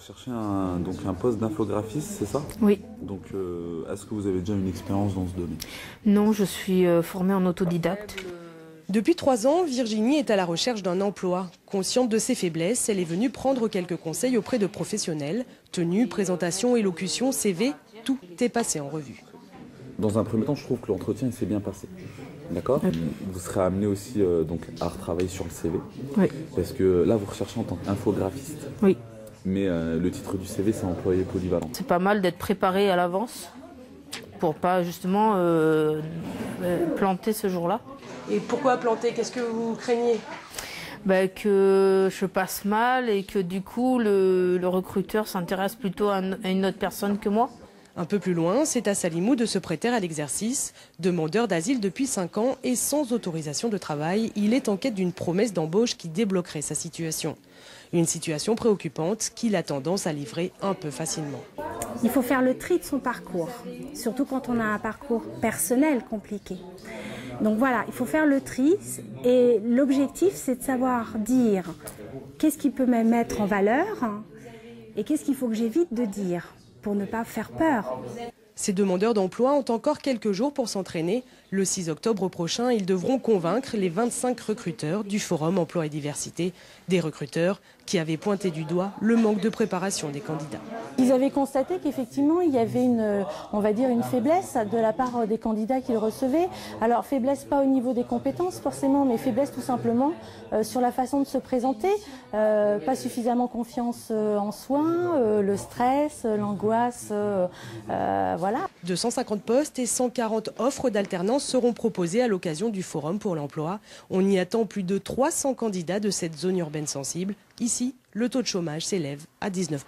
recherchez donc un poste d'infographiste, c'est ça? Oui. Donc, est-ce que vous avez déjà une expérience dans ce domaine? Non, je suis formée en autodidacte. Depuis 3 ans, Virginie est à la recherche d'un emploi. Consciente de ses faiblesses, elle est venue prendre quelques conseils auprès de professionnels. Tenue, présentation, élocution, CV, tout est passé en revue. Dans un premier temps, je trouve que l'entretien s'est bien passé. D'accord? Vous serez amené aussi donc, à retravailler sur le CV. Oui. Parce que là, vous recherchez en tant qu'infographiste. Oui. Mais le titre du CV, c'est employé polyvalent. C'est pas mal d'être préparé à l'avance pour pas justement planter ce jour-là. Et pourquoi planter? Qu'est-ce que vous craignez? Que je passe mal et que du coup le recruteur s'intéresse plutôt à une autre personne que moi. Un peu plus loin, c'est à Salimou de se prêter à l'exercice. Demandeur d'asile depuis 5 ans et sans autorisation de travail, il est en quête d'une promesse d'embauche qui débloquerait sa situation. Une situation préoccupante qu'il a tendance à livrer un peu facilement. Il faut faire le tri de son parcours, surtout quand on a un parcours personnel compliqué. Donc voilà, il faut faire le tri et l'objectif c'est de savoir dire qu'est-ce qui peut me mettre en valeur et qu'est-ce qu'il faut que j'évite de dire pour ne pas faire peur. Ces demandeurs d'emploi ont encore quelques jours pour s'entraîner. Le 6 octobre prochain, ils devront convaincre les 25 recruteurs du Forum Emploi et Diversité. Des recruteurs qui avaient pointé du doigt le manque de préparation des candidats. Ils avaient constaté qu'effectivement, il y avait une faiblesse de la part des candidats qu'ils recevaient. Alors, faiblesse pas au niveau des compétences forcément, mais faiblesse tout simplement sur la façon de se présenter. Pas suffisamment confiance en soi, le stress, l'angoisse, voilà. 250 postes et 140 offres d'alternance seront proposées à l'occasion du Forum pour l'emploi. On y attend plus de 300 candidats de cette zone urbaine sensible. Ici, le taux de chômage s'élève à 19%.